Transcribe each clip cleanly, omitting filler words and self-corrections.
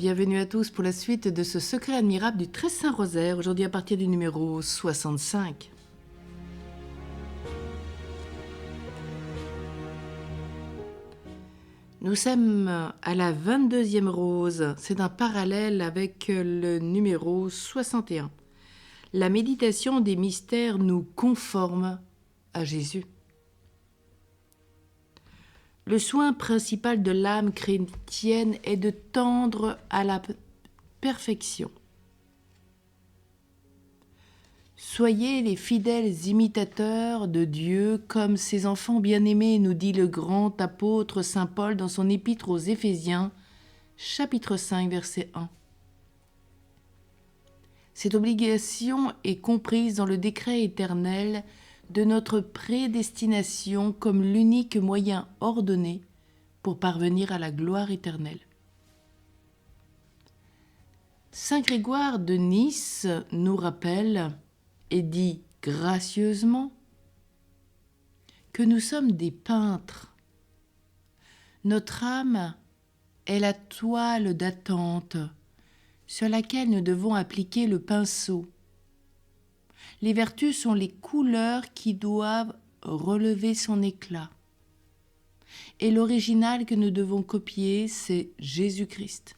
Bienvenue à tous pour la suite de ce secret admirable du Très Saint Rosaire, aujourd'hui à partir du numéro 65. Nous sommes à la 22e rose, c'est un parallèle avec le numéro 61. La méditation des mystères nous conforme à Jésus. Le soin principal de l'âme chrétienne est de tendre à la perfection. Soyez les fidèles imitateurs de Dieu comme ses enfants bien-aimés, nous dit le grand apôtre saint Paul dans son épître aux Éphésiens, chapitre 5, verset 1. Cette obligation est comprise dans le décret éternel de notre prédestination comme l'unique moyen ordonné pour parvenir à la gloire éternelle. Saint Grégoire de Nice nous rappelle et dit gracieusement que nous sommes des peintres. Notre âme est la toile d'attente sur laquelle nous devons appliquer le pinceau. Les vertus sont les couleurs qui doivent relever son éclat. Et l'original que nous devons copier, c'est Jésus-Christ,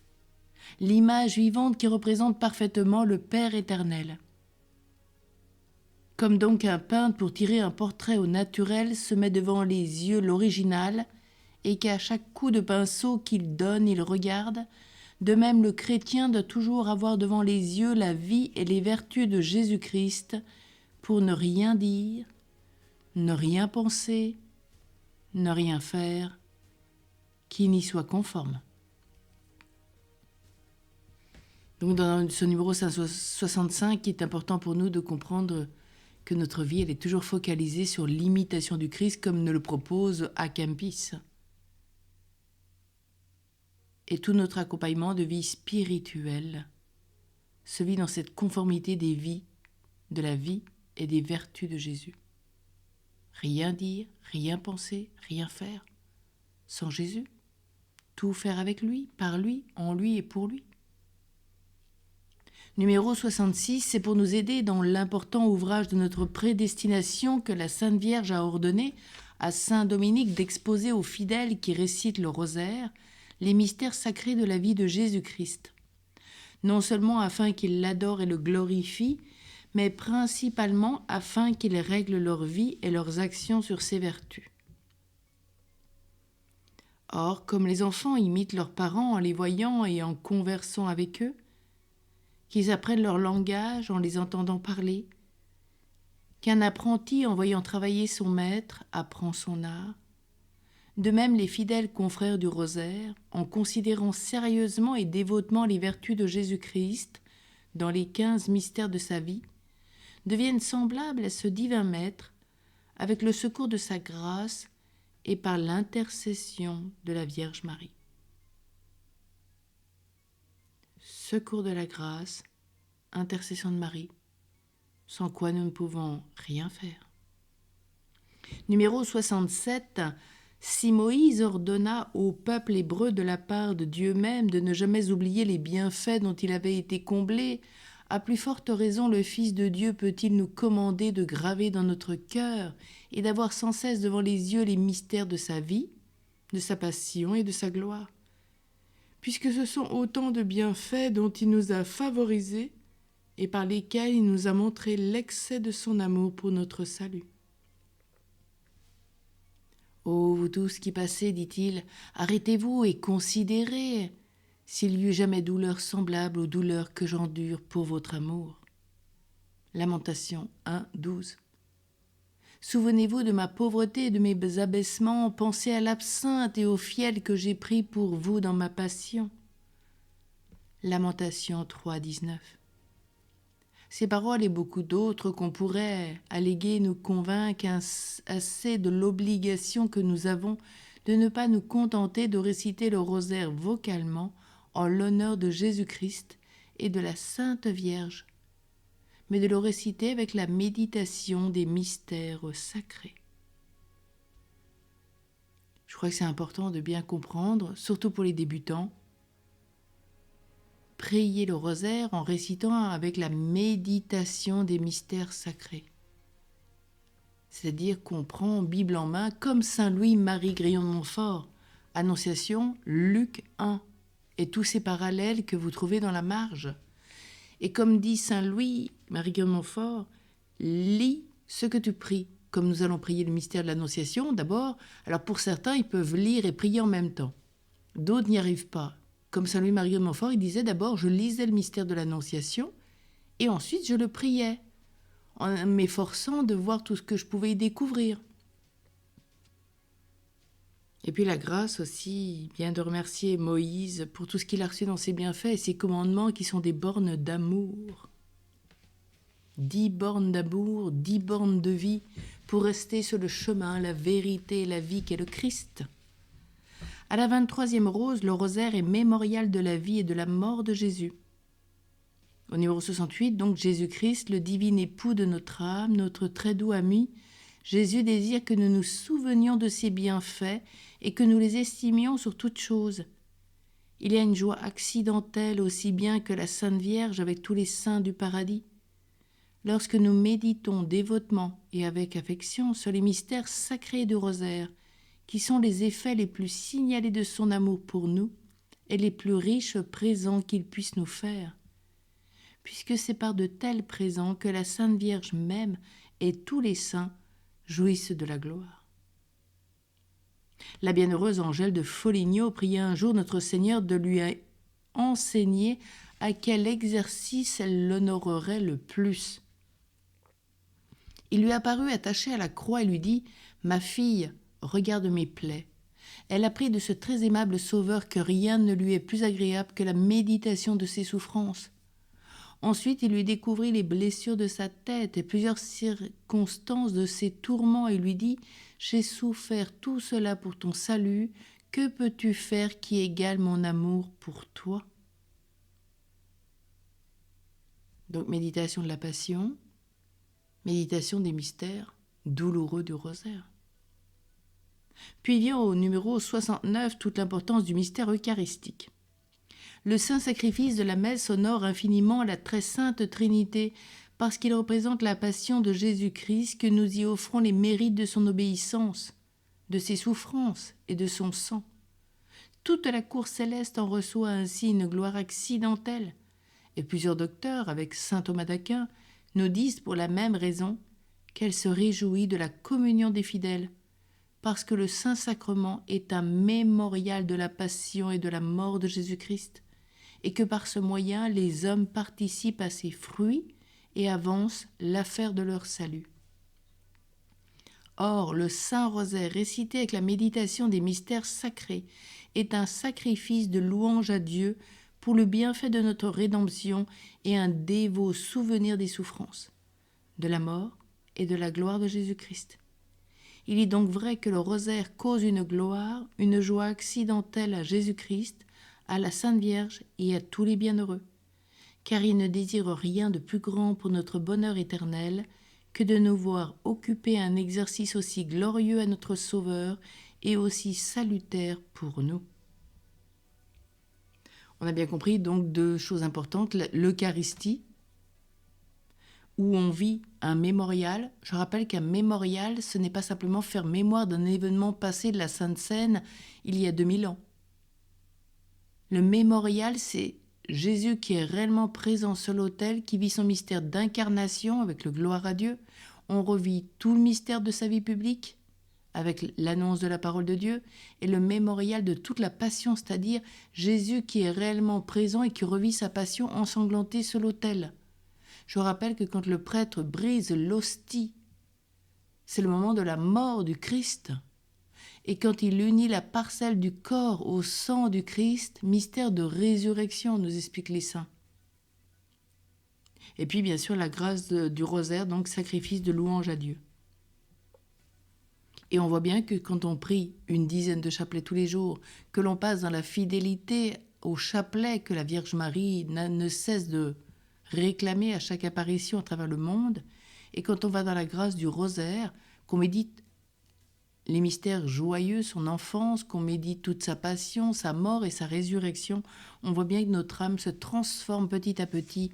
l'image vivante qui représente parfaitement le Père éternel. Comme donc un peintre, pour tirer un portrait au naturel, se met devant les yeux l'original et qu'à chaque coup de pinceau qu'il donne, il regarde, de même le chrétien doit toujours avoir devant les yeux la vie et les vertus de Jésus-Christ pour ne rien dire, ne rien penser, ne rien faire qui n'y soit conforme. Donc dans ce numéro 565, il est important pour nous de comprendre que notre vie elle est toujours focalisée sur l'imitation du Christ comme nous le propose A Kempis. Et tout notre accompagnement de vie spirituelle se vit dans cette conformité des vies, de la vie et des vertus de Jésus. Rien dire, rien penser, rien faire sans Jésus. Tout faire avec lui, par lui, en lui et pour lui. Numéro 66, c'est pour nous aider dans l'important ouvrage de notre prédestination que la Sainte Vierge a ordonné à Saint Dominique d'exposer aux fidèles qui récitent le rosaire les mystères sacrés de la vie de Jésus-Christ. Non seulement afin qu'ils l'adorent et le glorifient, mais principalement afin qu'ils règlent leur vie et leurs actions sur ses vertus. Or, comme les enfants imitent leurs parents en les voyant et en conversant avec eux, qu'ils apprennent leur langage en les entendant parler, qu'un apprenti en voyant travailler son maître apprend son art, de même les fidèles confrères du rosaire, en considérant sérieusement et dévotement les vertus de Jésus-Christ dans les 15 mystères de sa vie, deviennent semblables à ce divin maître avec le secours de sa grâce et par l'intercession de la Vierge Marie. Secours de la grâce, intercession de Marie, sans quoi nous ne pouvons rien faire. Numéro 67, si Moïse ordonna au peuple hébreu de la part de Dieu même de ne jamais oublier les bienfaits dont il avait été comblé, à plus forte raison le Fils de Dieu peut-il nous commander de graver dans notre cœur et d'avoir sans cesse devant les yeux les mystères de sa vie, de sa passion et de sa gloire, puisque ce sont autant de bienfaits dont il nous a favorisés et par lesquels il nous a montré l'excès de son amour pour notre salut. Ô vous tous qui passez, dit-il, arrêtez-vous et considérez s'il y eut jamais douleur semblable aux douleurs que j'endure pour votre amour. Lamentation 1, 12. Souvenez-vous de ma pauvreté et de mes abaissements, pensez à l'absinthe et au fiel que j'ai pris pour vous dans ma passion. Lamentation 3, 19. Ces paroles et beaucoup d'autres qu'on pourrait alléguer nous convainquent assez de l'obligation que nous avons de ne pas nous contenter de réciter le rosaire vocalement en l'honneur de Jésus-Christ et de la Sainte Vierge, mais de le réciter avec la méditation des mystères sacrés. Je crois que c'est important de bien comprendre, surtout pour les débutants, prier le rosaire en récitant avec la méditation des mystères sacrés. C'est-à-dire qu'on prend Bible en main comme Saint Louis-Marie Grillon de Montfort, Annonciation, Luc 1, et tous ces parallèles que vous trouvez dans la marge. Et comme dit Saint Louis-Marie Grillon de Montfort, lis ce que tu pries. Comme nous allons prier le mystère de l'Annonciation, d'abord, alors pour certains, ils peuvent lire et prier en même temps. D'autres n'y arrivent pas. Comme Saint Louis-Marie de Montfort, il disait d'abord, je lisais le mystère de l'Annonciation et ensuite je le priais, en m'efforçant de voir tout ce que je pouvais y découvrir. Et puis la grâce aussi, bien de remercier Moïse pour tout ce qu'il a reçu dans ses bienfaits et ses commandements qui sont des bornes d'amour. 10 bornes d'amour, 10 bornes de vie pour rester sur le chemin, la vérité et la vie qu'est le Christ. À la 23e rose, le rosaire est mémorial de la vie et de la mort de Jésus. Au numéro 68, donc Jésus-Christ, le divin époux de notre âme, notre très doux ami, Jésus désire que nous nous souvenions de ses bienfaits et que nous les estimions sur toute chose. Il y a une joie accidentelle aussi bien que la Sainte Vierge avec tous les saints du paradis. Lorsque nous méditons dévotement et avec affection sur les mystères sacrés du rosaire, qui sont les effets les plus signalés de son amour pour nous et les plus riches présents qu'il puisse nous faire, puisque c'est par de tels présents que la Sainte Vierge même et tous les saints jouissent de la gloire. La bienheureuse Angèle de Foligno pria un jour notre Seigneur de lui enseigner à quel exercice elle l'honorerait le plus. Il lui apparut attaché à la croix et lui dit « Ma fille, regarde mes plaies. » Elle apprit de ce très aimable Sauveur que rien ne lui est plus agréable que la méditation de ses souffrances. Ensuite, il lui découvrit les blessures de sa tête et plusieurs circonstances de ses tourments et lui dit « J'ai souffert tout cela pour ton salut, que peux-tu faire qui égale mon amour pour toi ?» Donc, méditation de la Passion, méditation des mystères douloureux du rosaire. Puis vient au numéro 69 toute l'importance du mystère eucharistique. Le saint sacrifice de la messe honore infiniment la très sainte Trinité parce qu'il représente la passion de Jésus-Christ que nous y offrons les mérites de son obéissance, de ses souffrances et de son sang. Toute la cour céleste en reçoit ainsi une gloire accidentelle et plusieurs docteurs, avec saint Thomas d'Aquin, nous disent pour la même raison qu'elle se réjouit de la communion des fidèles, parce que le Saint-Sacrement est un mémorial de la passion et de la mort de Jésus-Christ, et que par ce moyen les hommes participent à ses fruits et avancent l'affaire de leur salut. Or, le Saint-Rosaire récité avec la méditation des mystères sacrés est un sacrifice de louange à Dieu pour le bienfait de notre rédemption et un dévot souvenir des souffrances, de la mort et de la gloire de Jésus-Christ. Il est donc vrai que le rosaire cause une gloire, une joie accidentelle à Jésus-Christ, à la Sainte Vierge et à tous les bienheureux, car il ne désire rien de plus grand pour notre bonheur éternel que de nous voir occuper un exercice aussi glorieux à notre Sauveur et aussi salutaire pour nous. On a bien compris donc 2 choses importantes, l'Eucharistie, où on vit un mémorial. Je rappelle qu'un mémorial, ce n'est pas simplement faire mémoire d'un événement passé de la Sainte Seine il y a 2000 ans. Le mémorial, c'est Jésus qui est réellement présent sur l'autel, qui vit son mystère d'incarnation avec le gloire à Dieu. On revit tout le mystère de sa vie publique avec l'annonce de la parole de Dieu et le mémorial de toute la passion, c'est-à-dire Jésus qui est réellement présent et qui revit sa passion ensanglantée sur l'autel. Je rappelle que quand le prêtre brise l'hostie, c'est le moment de la mort du Christ. Et quand il unit la parcelle du corps au sang du Christ, mystère de résurrection, nous expliquent les saints. Et puis bien sûr la grâce du rosaire, donc sacrifice de louange à Dieu. Et on voit bien que quand on prie une dizaine de chapelets tous les jours, que l'on passe dans la fidélité au chapelet que la Vierge Marie ne cesse de réclamer à chaque apparition à travers le monde, et quand on va dans la grâce du rosaire, qu'on médite les mystères joyeux, son enfance, qu'on médite toute sa passion, sa mort et sa résurrection, on voit bien que notre âme se transforme petit à petit.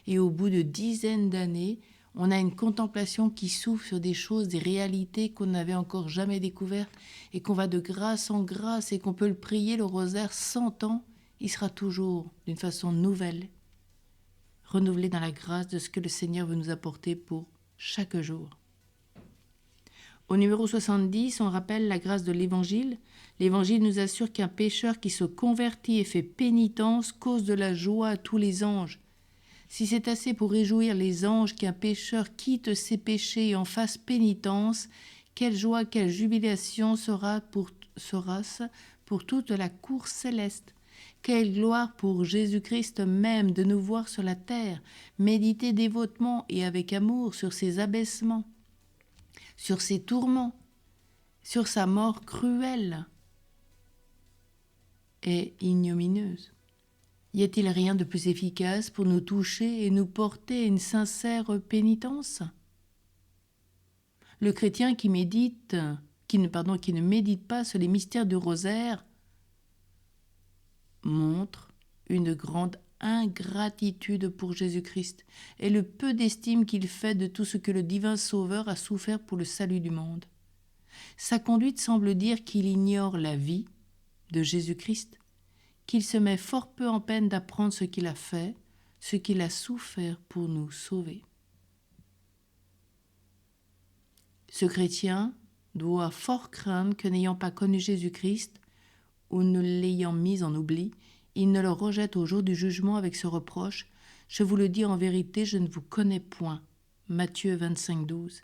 Et au bout de dizaines d'années, on a une contemplation qui s'ouvre sur des choses, des réalités qu'on n'avait encore jamais découvertes et qu'on va de grâce en grâce et qu'on peut le prier, le rosaire, 100 ans, il sera toujours d'une façon nouvelle, renouvelé dans la grâce de ce que le Seigneur veut nous apporter pour chaque jour. Au numéro 70, on rappelle la grâce de l'Évangile. L'Évangile nous assure qu'un pécheur qui se convertit et fait pénitence cause de la joie à tous les anges. Si c'est assez pour réjouir les anges qu'un pécheur quitte ses péchés et en fasse pénitence, quelle joie, quelle jubilation sera-ce pour toute la cour céleste. Quelle gloire pour Jésus-Christ même de nous voir sur la terre, méditer dévotement et avec amour sur ses abaissements, sur ses tourments, sur sa mort cruelle et ignominieuse. Y a-t-il rien de plus efficace pour nous toucher et nous porter à une sincère pénitence ? Le chrétien qui ne médite pas sur les mystères du rosaire montre une grande ingratitude pour Jésus-Christ et le peu d'estime qu'il fait de tout ce que le divin Sauveur a souffert pour le salut du monde. Sa conduite semble dire qu'il ignore la vie de Jésus-Christ, qu'il se met fort peu en peine d'apprendre ce qu'il a fait, ce qu'il a souffert pour nous sauver. Ce chrétien doit fort craindre que n'ayant pas connu Jésus-Christ, ou ne l'ayant mis en oubli, il ne le rejette au jour du jugement avec ce reproche : « Je vous le dis en vérité, je ne vous connais point. » Matthieu 25, 12.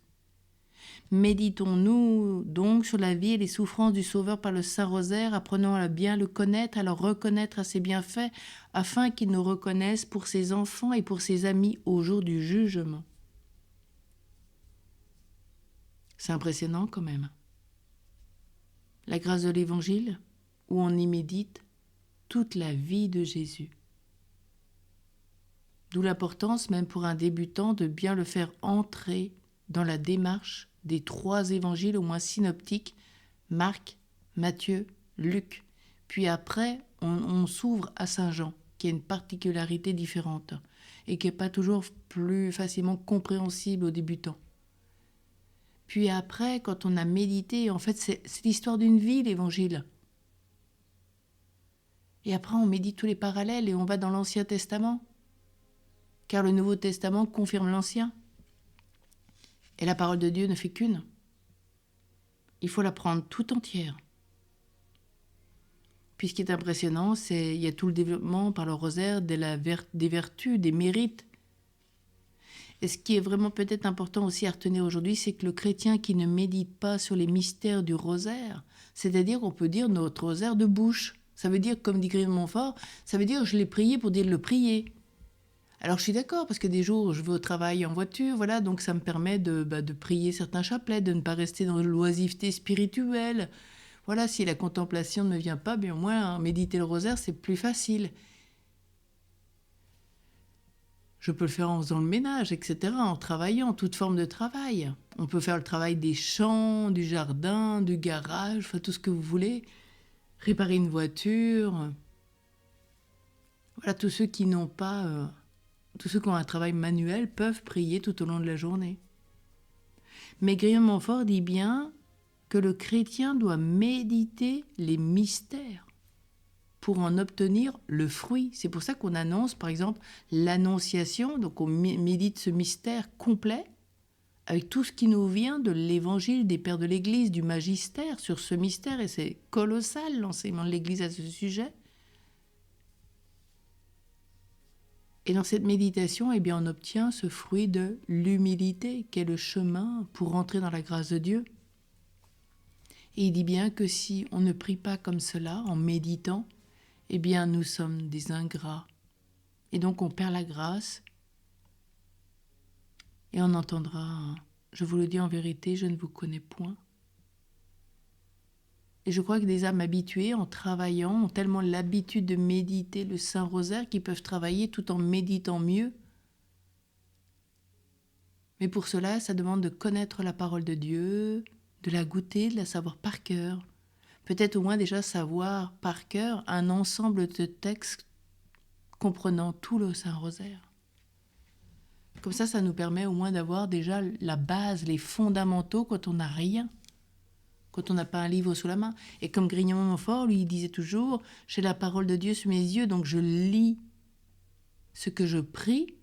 Méditons-nous donc sur la vie et les souffrances du Sauveur par le Saint-Rosaire, apprenons à bien le connaître, à le reconnaître à ses bienfaits, afin qu'il nous reconnaisse pour ses enfants et pour ses amis au jour du jugement. C'est impressionnant quand même. La grâce de l'Évangile, où on y médite toute la vie de Jésus. D'où l'importance, même pour un débutant, de bien le faire entrer dans la démarche des 3 évangiles au moins synoptiques, Marc, Matthieu, Luc. Puis après, on s'ouvre à Saint Jean, qui a une particularité différente et qui n'est pas toujours plus facilement compréhensible aux débutants. Puis après, quand on a médité, en fait, c'est l'histoire d'une vie, l'Évangile. Et après, on médite tous les parallèles et on va dans l'Ancien Testament, car le Nouveau Testament confirme l'Ancien. Et la parole de Dieu ne fait qu'une. Il faut la prendre tout entière. Puis ce qui est impressionnant, c'est qu'il y a tout le développement par le rosaire des vertus, des mérites. Et ce qui est vraiment peut-être important aussi à retenir aujourd'hui, c'est que le chrétien qui ne médite pas sur les mystères du rosaire, c'est-à-dire qu'on peut dire notre rosaire de bouche. Ça veut dire, comme dit Grimm Montfort, ça veut dire je l'ai prié pour dire le prier. Alors je suis d'accord, parce que des jours je vais au travail en voiture, voilà, donc ça me permet de prier certains chapelets, de ne pas rester dans l'oisiveté spirituelle. Voilà, si la contemplation ne me vient pas, bien au moins méditer le rosaire, c'est plus facile. Je peux le faire en faisant le ménage, etc., en travaillant, toute forme de travail. On peut faire le travail des champs, du jardin, du garage, enfin tout ce que vous voulez. Réparer une voiture. Voilà, tous ceux qui n'ont pas... tous ceux qui ont un travail manuel peuvent prier tout au long de la journée. Mais Guillaume Montfort dit bien que le chrétien doit méditer les mystères pour en obtenir le fruit. C'est pour ça qu'on annonce, par exemple, l'Annonciation, donc on médite ce mystère complet, avec tout ce qui nous vient de l'Évangile, des pères de l'Église, du magistère sur ce mystère, et c'est colossal l'enseignement de l'Église à ce sujet. Et dans cette méditation, eh bien, on obtient ce fruit de l'humilité, qui est le chemin pour entrer dans la grâce de Dieu. Et il dit bien que si on ne prie pas comme cela, en méditant, eh bien, nous sommes des ingrats. Et donc, on perd la grâce. Et on entendra, je vous le dis en vérité, je ne vous connais point. Et je crois que des âmes habituées, en travaillant, ont tellement l'habitude de méditer le Saint-Rosaire qu'ils peuvent travailler tout en méditant mieux. Mais pour cela, ça demande de connaître la parole de Dieu, de la goûter, de la savoir par cœur. Peut-être au moins déjà savoir par cœur un ensemble de textes comprenant tout le Saint-Rosaire. Comme ça nous permet au moins d'avoir déjà la base, les fondamentaux quand on n'a rien, quand on n'a pas un livre sous la main. Et comme Grignon-Montfort, lui, il disait toujours « J'ai la parole de Dieu sous mes yeux, donc je lis ce que je prie. »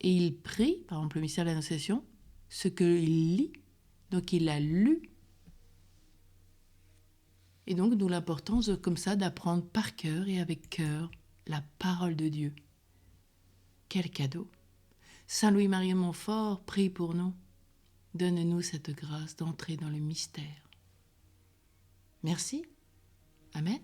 Et il prie, par exemple le mystère de l'Annonciation, ce qu'il lit, donc il a lu. Et donc d'où l'importance comme ça d'apprendre par cœur et avec cœur la parole de Dieu. Quel cadeau! Saint Louis-Marie de Montfort, prie pour nous. Donne-nous cette grâce d'entrer dans le mystère. Merci. Amen.